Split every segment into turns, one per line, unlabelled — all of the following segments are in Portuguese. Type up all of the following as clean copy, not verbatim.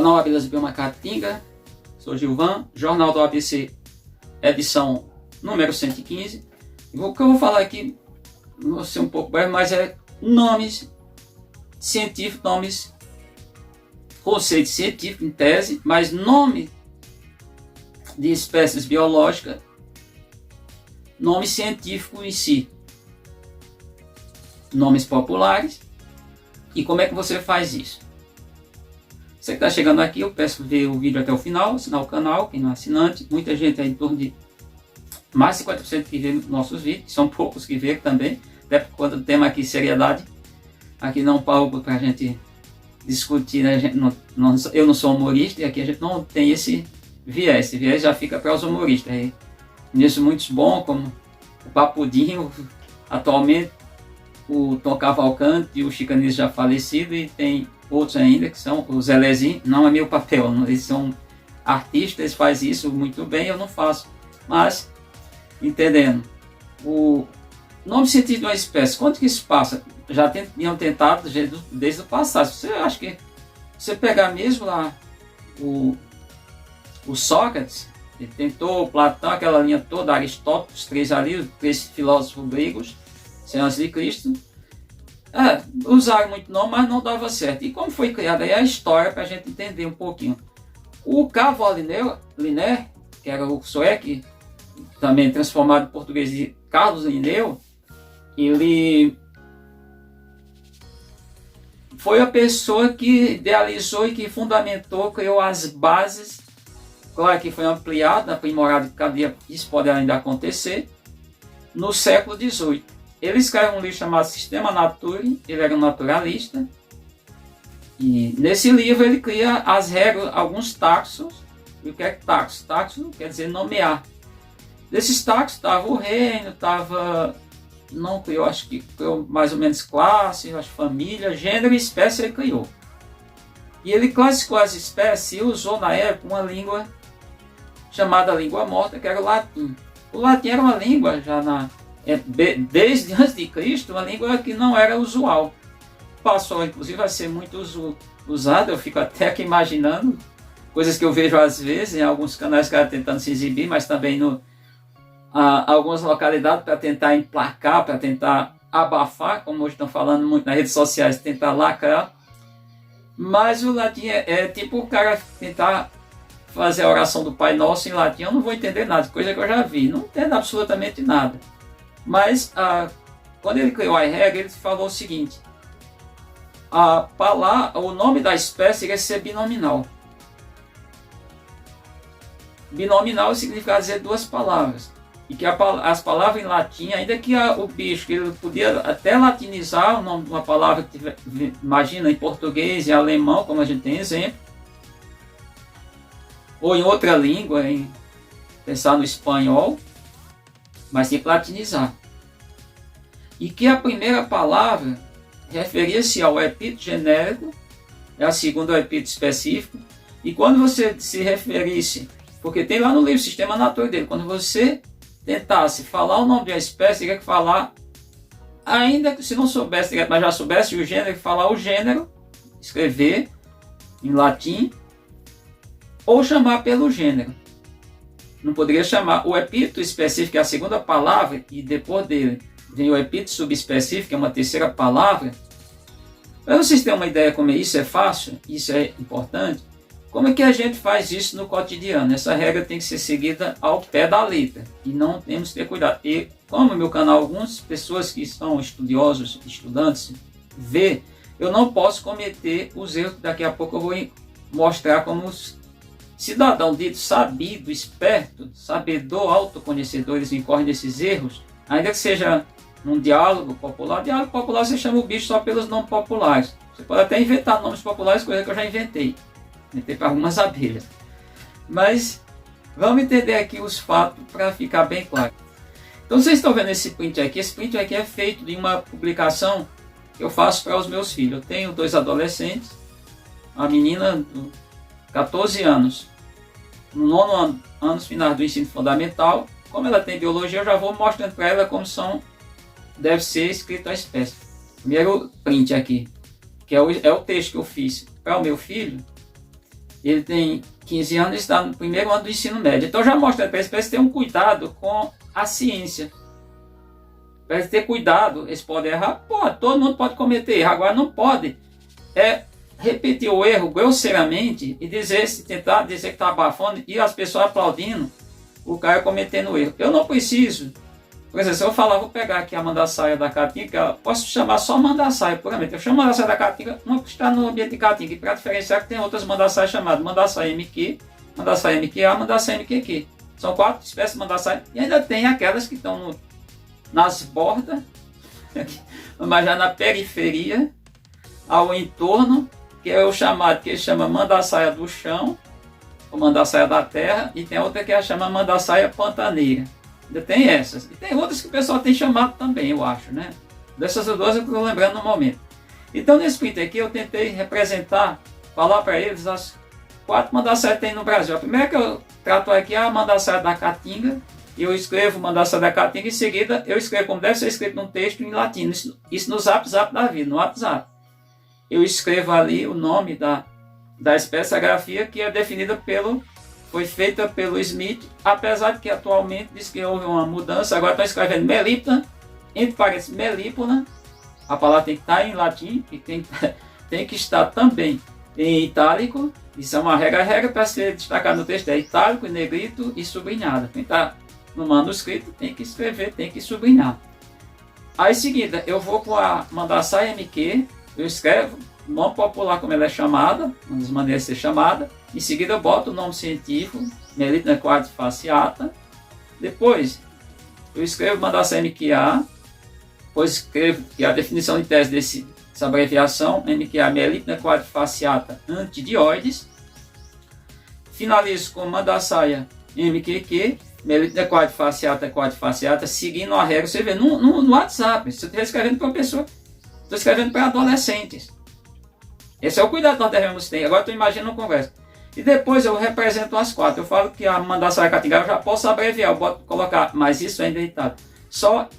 Canal Abelhas Biomacatinga, sou Gilvan, Jornal do ABC, edição número 115. O que eu vou falar aqui, vou ser um pouco breve, mas é nomes científicos, nomes, conceito científico em tese, mas nome de espécies biológicas, nome científico em si, nomes populares. E como é que você faz isso? Você que está chegando aqui, eu peço ver o vídeo até o final, assinar o canal, quem não é assinante. Muita gente aí, em torno de mais de 50% que vê nossos vídeos, são poucos que vê também, até porque quando o tema aqui seriedade, aqui não palco para a gente discutir, né? Eu não sou humorista e aqui a gente não tem esse viés já fica para os humoristas. Aí, nisso muitos bons, como o Papudinho, atualmente, o Tom Cavalcante e o Chicanismo já falecido, e tem outros ainda que são o Zelezinho. Não é meu papel, não, eles são artistas, eles fazem isso muito bem, eu não faço, mas entendendo o nome científico de uma espécie, quanto que isso passa? Já tinham tentado desde o passado. Você acha que você pegar mesmo lá o Sócrates, ele tentou, Platão, aquela linha toda, Aristóteles, os três ali, os três filósofos gregos, antes de Cristo, usaram muito nome, mas não dava certo. E como foi criada aí a história, para a gente entender um pouquinho. O Carl Linné, que era o sueco, também transformado em português de Carlos Linneu, ele foi a pessoa que idealizou e que fundamentou, criou as bases. Claro que foi ampliado, aprimorado, cada dia isso pode ainda acontecer, no século XVIII. Ele escreve um livro chamado Systema Naturae, ele era um naturalista, e nesse livro ele cria as regras, alguns taxos. E o que é taxo? Taxo quer dizer nomear. Desses taxos estava o reino, estava, não criou, acho que criou mais ou menos classe, acho, família, gênero e espécie ele criou. E ele classificou as espécies e usou na época uma língua chamada língua morta, que era o latim. O latim era uma língua já desde antes de Cristo, uma língua que não era usual. Passou inclusive a ser muito usada, eu fico até aqui imaginando coisas que eu vejo às vezes em alguns canais que estão tentando se exibir, mas também em algumas localidades para tentar emplacar, para tentar abafar, como hoje estão falando muito nas redes sociais, tentar lacrar. Mas o latim é tipo o cara tentar fazer a oração do Pai Nosso em latim. Eu não vou entender nada, coisa que eu já vi, não entendo absolutamente nada. Mas quando ele criou a regra, ele falou o seguinte: o nome da espécie iria ser binominal. Binominal significa dizer duas palavras. E que as palavras em latim, ainda que o bicho, que ele podia até latinizar o nome de uma palavra, que imagina em português e alemão, como a gente tem exemplo, ou em outra língua, pensar no espanhol, mas tem que latinizar. E que a primeira palavra referia-se ao epíteto genérico, e a segunda ao epíteto específico. E quando você se referisse, porque tem lá no livro Sistema Naturae dele, quando você tentasse falar o nome de uma espécie, teria que falar, ainda que se não soubesse, mas já soubesse o gênero, falar o gênero, escrever em latim, ou chamar pelo gênero. Não poderia chamar o epíteto específico, que é a segunda palavra, e depois dele vem o epíteto subespecífico, que é uma terceira palavra. Para vocês terem uma ideia como isso é fácil, isso é importante, como é que a gente faz isso no cotidiano? Essa regra tem que ser seguida ao pé da letra, e não temos que ter cuidado. E como no meu canal algumas pessoas que são estudiosos, estudantes, vê, eu não posso cometer os erros que daqui a pouco eu vou mostrar como os cidadão dito sabido, esperto, sabedor, autoconhecedor, eles incorrem desses erros, ainda que seja num diálogo popular você chama o bicho só pelos nomes populares. Você pode até inventar nomes populares, coisa que eu já inventei para algumas abelhas. Mas vamos entender aqui os fatos para ficar bem claro. Então vocês estão vendo esse print aqui é feito de uma publicação que eu faço para os meus filhos. Eu tenho 2 adolescentes, uma menina de 14 anos, no 9º ano final do ensino fundamental. Como ela tem biologia, eu já vou mostrando para ela como deve ser escrito a espécie. Primeiro print aqui, que é o texto que eu fiz para o meu filho. ele tem 15 anos e está no primeiro ano do ensino médio. Então já mostra para eles ter um cuidado com a ciência. Para eles ter cuidado, eles podem errar, pode, todo mundo pode cometer erro, agora não pode repetir o erro grosseiramente e tentar dizer que está abafando e as pessoas aplaudindo o cara cometendo o erro. Eu não preciso, por exemplo, se eu falar, vou pegar aqui a Mandaçaia da Caatinga, posso chamar só Mandaçaia, puramente. Eu chamo Mandaçaia da Caatinga, uma que está no ambiente de Caatinga, e para diferenciar que tem outras Mandaçaias chamadas Mandaçaia MQ, Mandaçaia MQA, Mandaçaia MQQ. São 4 espécies de Mandaçaia e ainda tem aquelas que estão nas bordas, mas já na periferia, ao entorno, que é o chamado, que ele chama Mandaçaia do chão, ou Mandaçaia da terra, e tem outra que ela chama Mandaçaia pantaneira. Ainda tem essas. E tem outras que o pessoal tem chamado também, eu acho, né? Dessas duas eu estou lembrando no momento. Então, nesse print aqui, eu tentei representar, falar para eles as 4 Mandaçaias que tem no Brasil. A primeira que eu trato aqui é a Mandaçaia da Caatinga. Eu escrevo Mandaçaia da Caatinga, em seguida eu escrevo como deve ser escrito num texto em latino. Isso no Zap da vida, no WhatsApp. Eu escrevo ali o nome da espécie, a grafia, que é definida foi feita pelo Smith, apesar de que atualmente diz que houve uma mudança. Agora estão escrevendo Melipna, entre parênteses Melipona, a palavra tem que estar em latim, e tem que estar também em itálico. Isso é uma regra para ser destacado no texto, é itálico, negrito e sublinhado. Quem está no manuscrito tem que escrever, tem que sublinhar. Aí em seguida eu vou com a Mandaçaia MQ, eu escrevo o nome popular como ela é chamada, uma das maneiras de ser chamada. Em seguida eu boto o nome científico, Melipna quadrifasciata. Depois eu escrevo Mandaçaia MQA, depois escrevo que a definição de tese dessa abreviação, MQA, Melipna quadrifasciata antidioides. Finalizo com Mandaçaia MQQ, Melipna quadrifasciata, seguindo a regra. Você vê no WhatsApp, você está escrevendo para uma pessoa, estou escrevendo para adolescentes. Esse é o cuidado que nós devemos ter. Agora tu imagina uma conversa. E depois eu represento as 4. Eu falo que a Mandaçaia Caatinga eu já posso abreviar, eu posso colocar, mas isso ainda é editado. Só,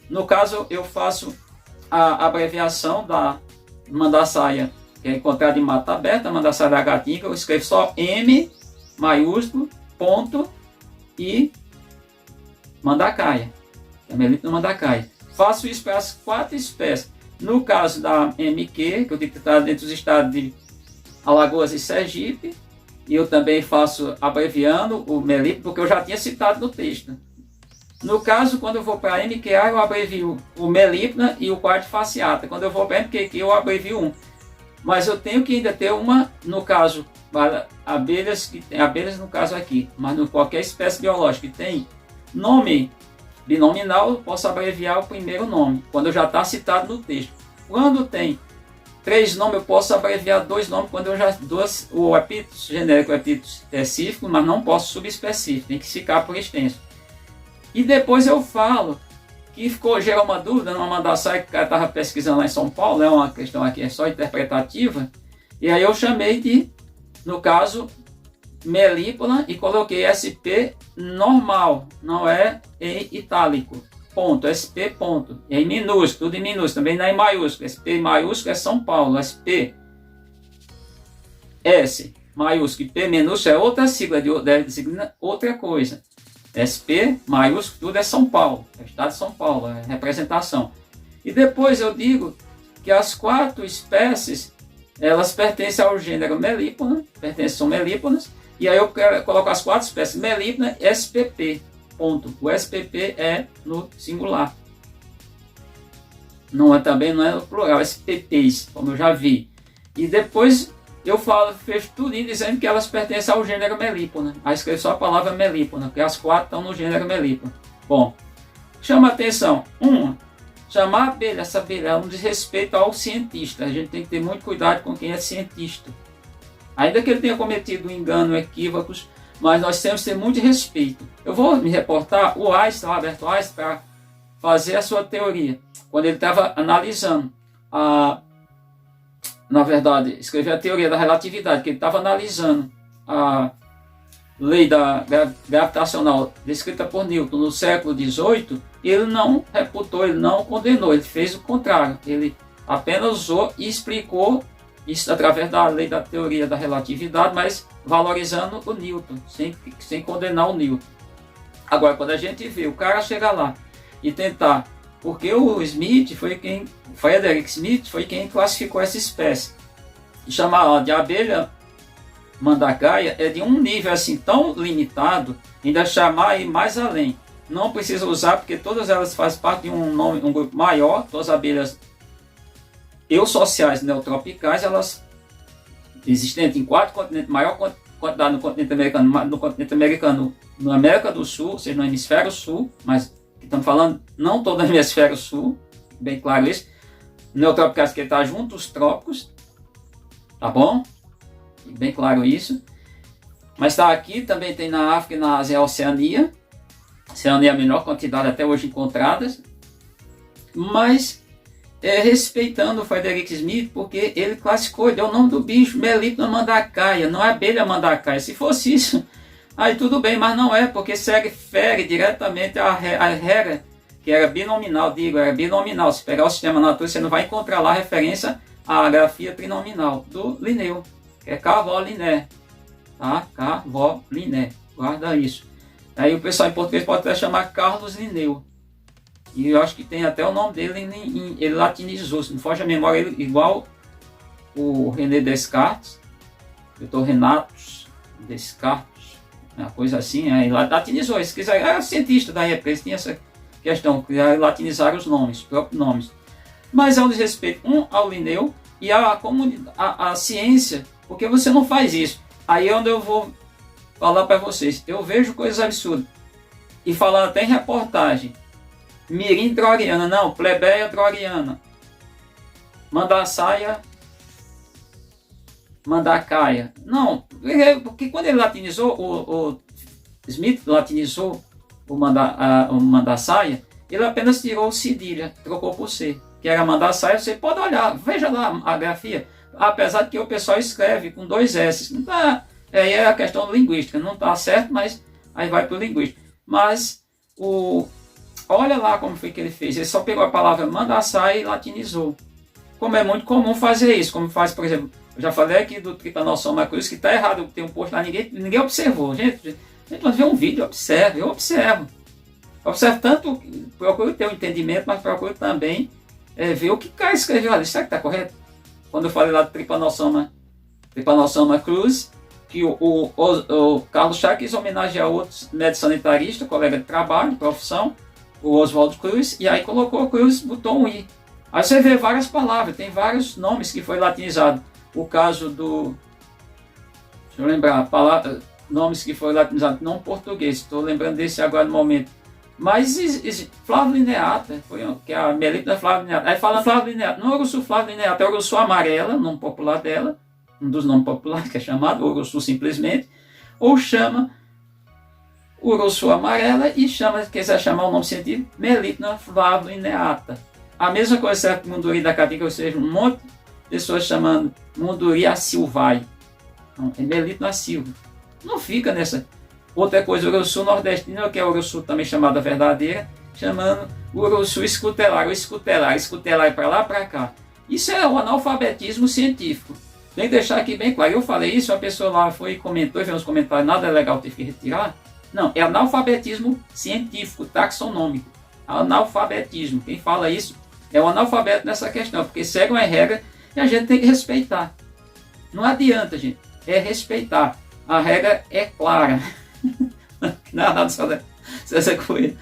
no caso, eu faço a abreviação da Mandaçaia, que é encontrada em mata aberta, Mandaçaia da Caatinga, eu escrevo só M maiúsculo, ponto e Mandacaia, que é Melipna Mandacaia. Faço isso para as 4 espécies. No caso da MQ, que eu tenho que estar dentro dos estados de Alagoas e Sergipe, e eu também faço abreviando o Melipna, porque eu já tinha citado no texto. No caso, quando eu vou para a MQA, eu abrevio o Melipna e o quadrifasciata. Quando eu vou para a MQQ, eu abrevio um. Mas eu tenho que ainda ter uma, no caso, para abelhas, que tem abelhas no caso aqui, mas em qualquer espécie biológica que tem nome binominal, eu posso abreviar o primeiro nome, quando já está citado no texto. Quando tem 3 nomes, eu posso abreviar 2 nomes, quando eu já dou o epíteto genérico, o epíteto específico, mas não posso subespecífico, tem que ficar por extenso. E depois eu falo que gerou uma dúvida numa Mandaçaia que o cara estava pesquisando lá em São Paulo, é uma questão aqui, é só interpretativa, e aí eu chamei de, no caso, Melipona e coloquei SP normal, não é em itálico, ponto, SP ponto, em minúsculo, tudo em minúsculo, também não é em maiúsculo, SP maiúsculo é São Paulo, SP, S maiúsculo e P minúsculo é outra sigla, designa outra coisa. SP maiúsculo, tudo é São Paulo, é o estado de São Paulo, é representação. E depois eu digo que as 4 espécies, elas pertencem ao gênero Melipona, são melíponas, e aí eu coloco as 4 espécies, Melipna SPP, ponto. O SPP é no singular. Também não é no plural, SPPs, como eu já vi. E depois eu fecho tudo dizendo que elas pertencem ao gênero Melipona. Aí escrevo só a palavra Melipona, porque as 4 estão no gênero Melipona. Bom, chama a atenção. Chamar a abelha, essa abelha é um desrespeito ao cientista. A gente tem que ter muito cuidado com quem é cientista. Ainda que ele tenha cometido engano, equívocos, mas nós temos que ter muito respeito. Eu vou me reportar o Einstein, o Albert Einstein, para fazer a sua teoria. Quando ele estava analisando na verdade, escrever a teoria da relatividade, que ele estava analisando a lei gravitacional descrita por Newton no século XVIII, ele não reputou, ele não condenou, ele fez o contrário. Ele apenas usou e explicou Isso através da lei da teoria da relatividade, mas valorizando o Newton, sem condenar o Newton. Agora, quando a gente vê o cara chegar lá e tentar, porque o Frederick Smith foi quem classificou essa espécie, e chamar ela de abelha mandacaia é de um nível assim tão limitado, ainda chamar aí mais além. Não precisa usar porque todas elas fazem parte de um grupo maior, todas as abelhas eusociais neotropicais, elas existentes em 4 continentes, maior quantidade no continente americano, na América do Sul, ou seja, no hemisfério sul, mas estamos falando não todo o hemisfério sul, bem claro isso, neotropicais que está junto aos trópicos, tá bom? Bem claro isso. Mas está aqui, também tem na África e na Ásia, a Oceania. Oceania é a menor quantidade até hoje encontradas. Mas respeitando o Frederick Smith, porque ele classificou, deu o nome do bicho, Melipona mandacaia, não é abelha mandacaia. Se fosse isso, aí tudo bem, mas não é, porque fere diretamente a regra, que era binominal, era binominal. Se pegar o sistema natural, você não vai encontrar lá referência à grafia trinominal do Linneu, que é Cavoliné, tá? Cavoliné, guarda isso. Aí o pessoal em português pode até chamar Carlos Linneu. E eu acho que tem até o nome dele, ele latinizou, se não foge a memória, ele, igual o René Descartes, doutor Renato Descartes, uma coisa assim, ele latinizou, se quiser, era cientista da época, eles tinham essa questão, que latinizar os nomes, os próprios nomes. Mas é um desrespeito, ao Linneu e a ciência, porque você não faz isso. Aí é onde eu vou falar para vocês, eu vejo coisas absurdas, e falando até em reportagem, mirim droriana, não, plebeia droriana, mandacaia, não, porque quando ele latinizou, o Smith latinizou o mandacaia, ele apenas tirou o cedilha, trocou por C, que era mandacaia. Você pode olhar, veja lá a grafia, apesar de que o pessoal escreve com 2 S, não tá, aí é a questão linguística, não está certo, mas aí vai para o linguístico. Mas olha lá como foi que ele fez, ele só pegou a palavra mandacaia e latinizou, como é muito comum fazer isso, como faz, por exemplo, eu já falei aqui do Trypanosoma cruzi, que está errado, tem um post lá, ninguém observou, gente, quando vê um vídeo, eu observo tanto, procuro ter um entendimento, mas procuro também ver o que o cara escreveu ali, será que está correto? Quando eu falei lá do Trypanosoma cruzi, que o Carlos Chagas quis homenagear outros médicos sanitaristas, colega de trabalho, de profissão, o Oswaldo Cruz, e aí colocou Cruz, botou um I. Aí você vê várias palavras, tem vários nomes que foi latinizado. O caso do... Deixa eu lembrar, nomes que foi latinizado, não português, estou lembrando desse agora no momento. Mas Flávio Lineata, que é a Melipona Flávio Lineata. Aí fala Flávio Lineata, não é Urussu Flávio Lineata, é Urussu amarela, nome popular dela, um dos nomes populares que é chamado, Urussu simplesmente, ou chama Urussu amarela e quiser chamar o nome científico, Melipona Flávio Lineata. A mesma coisa serve para o Munduri da Caatinga, ou seja, um monte de pessoas chamando Munduri asilvae. Não, é Melipona silva. Não fica nessa. Outra coisa, Urussu nordestino, que é Urussu também chamada verdadeira, chamando Urussu escutelar, escutelar para lá, para cá. Isso é o analfabetismo científico. Tem que deixar aqui bem claro. Eu falei isso, a pessoa lá foi e comentou, e fez uns comentários, nada é legal, teve que retirar. Não, é analfabetismo científico, taxonômico. Analfabetismo. Quem fala isso é o analfabeto nessa questão, porque segue uma regra e a gente tem que respeitar. Não adianta, gente. É respeitar. A regra é clara. Não é nada só César Coelho.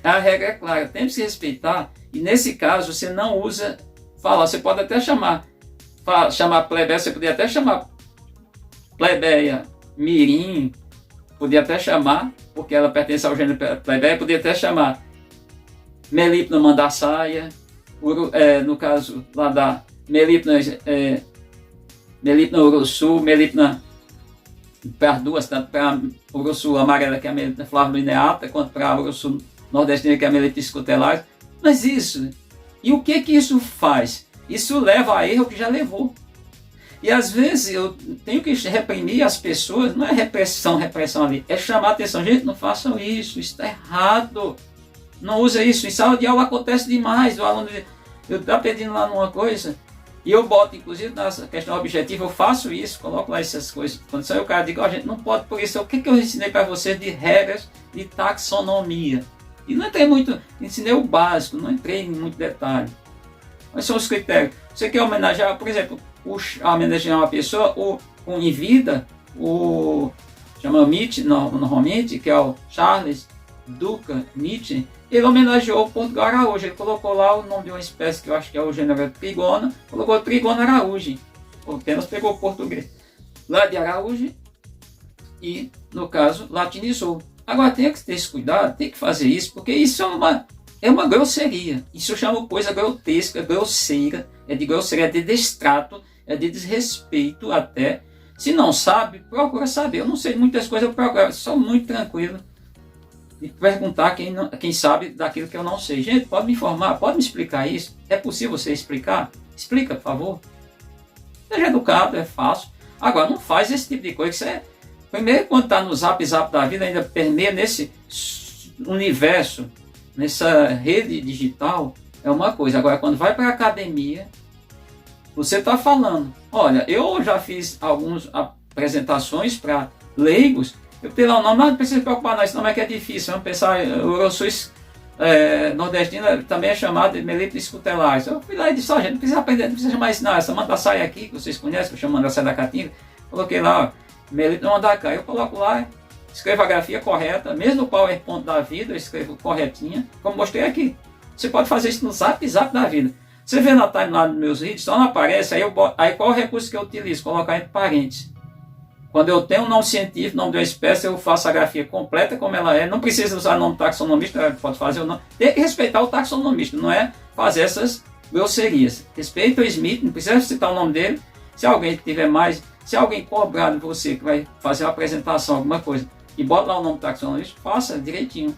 A regra é clara. Tem que se respeitar. E nesse caso, você não usa falar. Você pode até chamar plebeia. Você podia até chamar plebeia mirim. Podia até chamar, porque ela pertence ao gênero plebeia. Podia até chamar Melipona mandacaia. No caso lá da Melipona Urussu, Melipona para as duas, tanto para a Urussu amarela, que é a Melipona Flávio Lineata, quanto para a Urussu nordestina, que é a Melipona escutelar. Mas isso, e o que isso faz? Isso leva a erro que já levou. E às vezes eu tenho que reprimir as pessoas, não é repressão ali, é chamar a atenção. Gente, não façam isso está errado. Não usa isso. Em sala de aula acontece demais. O aluno, eu estou pedindo lá numa coisa, E eu boto, inclusive, na questão objetiva, eu faço isso, coloco lá essas coisas. Quando sai o cara diz, a gente não pode por isso. O que eu ensinei para vocês de regras de taxonomia? E não entrei muito, ensinei o básico, não entrei em muito detalhe. Quais são os critérios? Você quer homenagear, por exemplo, homenagear uma pessoa em vida, chama Mitch, normalmente, que é o Charles Duca Mitch, ele homenageou o Portugal Araújo. Ele colocou lá o nome de uma espécie que eu acho que é o gênero Trigona, colocou Trigona Araújo, apenas pegou o português lá de Araújo e, no caso, latinizou. Agora tem que ter esse cuidado, tem que fazer isso, porque isso é uma grosseria. Isso eu chamo coisa grotesca, grosseira, é de grosseria, é de destrato, é de desrespeito até. Se não sabe, procura saber. Eu não sei muitas coisas, eu procuro, sou muito tranquilo de perguntar quem sabe daquilo que eu não sei. Gente, pode me informar, pode me explicar isso? É possível você explicar? Explica, por favor. Seja educado, é fácil. Agora, não faz esse tipo de coisa. Isso primeiro, quando está no zap da vida, ainda permeia nesse universo, nessa rede digital, é uma coisa. Agora, quando vai para a academia, você está falando. Olha, eu já fiz algumas apresentações para leigos. Eu tenho lá o nome, não precisa se preocupar, não, esse nome é que é difícil. Vamos pensar, o Urossus nordestina também é chamado de Melipes scutellarius. Eu fui lá e disse, gente, não precisa aprender, não precisa chamar isso, não. Essa mandaçaia aqui, que vocês conhecem, que eu chamo mandaçaia da Caatinga, coloquei lá, Melipes mandacaia. Eu coloco lá, escrevo a grafia correta, mesmo no PowerPoint da vida, eu escrevo corretinha, como mostrei aqui. Você pode fazer isso no zap da vida. Você vê na timeline dos meus vídeos, só não aparece, aí qual é o recurso que eu utilizo? Colocar entre parênteses. Quando eu tenho um nome científico, nome de uma espécie, eu faço a grafia completa como ela é. Não precisa usar nome taxonomista, pode fazer ou não. Tem que respeitar o taxonomista, não é fazer essas grosserias. Respeita o Smith, não precisa citar o nome dele. Se alguém tiver mais, se alguém cobrar de você que vai fazer uma apresentação, alguma coisa, e bota lá o nome taxonomista, faça direitinho.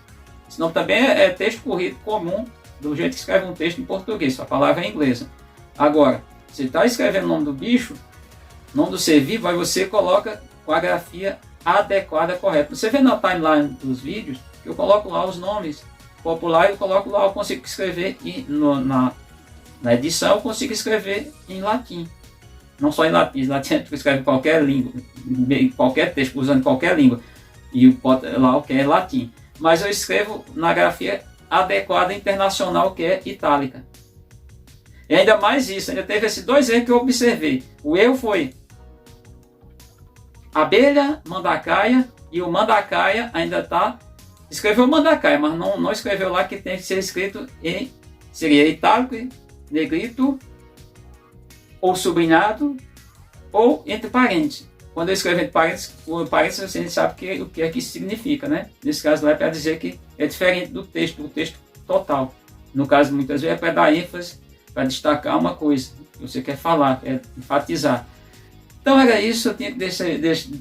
Senão também é texto corrido comum, do jeito que escreve um texto em português, a palavra é inglesa. Agora, você está escrevendo o nome do bicho, nome do ser vivo, aí você coloca com a grafia adequada, correta. Você vê na timeline dos vídeos, eu coloco lá os nomes populares, eu coloco lá, eu consigo escrever na edição, eu consigo escrever em latim. Não só em latim, você escreve em qualquer língua, qualquer texto, usando qualquer língua, e lá o que é latim. Mas eu escrevo na grafia adequada internacional, que é itálica. E ainda mais isso, ainda teve esses dois erros que eu observei. O erro foi abelha, mandacaia, e o mandacaia ainda está... Escreveu mandacaia, mas não escreveu lá que tem que ser escrito em... Seria itálico, negrito, ou sublinhado, ou entre parênteses. Quando eu escrevo entre parênteses, o parênteses você sabe o que é que isso significa, né? Nesse caso lá é para dizer que é diferente do texto total. No caso, muitas vezes é para dar ênfase, para destacar uma coisa que você quer falar, é enfatizar. Então era isso, eu tinha que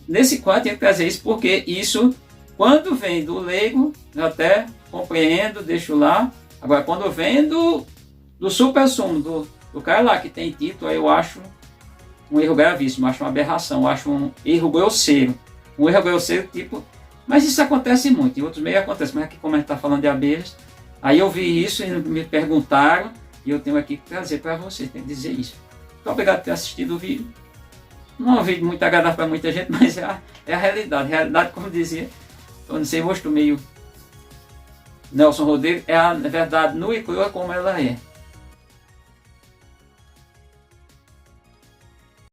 nesse quadro eu tinha que trazer isso, porque isso, quando vem do leigo, eu até compreendo, deixo lá. Agora, quando vem do supra-sumo, do cara lá que tem título, aí eu acho um erro gravíssimo, acho uma aberração, acho um erro grosseiro. Um erro grosseiro tipo... Mas isso acontece muito, em outros meios acontece, mas aqui como a gente está falando de abelhas, aí eu vi isso e me perguntaram, e eu tenho aqui que trazer para você, tem que dizer isso. Muito obrigado por ter assistido o vídeo. Não é um vídeo muito agradável para muita gente, mas é a realidade. A realidade, como dizia, eu não sei, rosto meio Nelson Rodrigues, é a verdade nua e crua como ela é.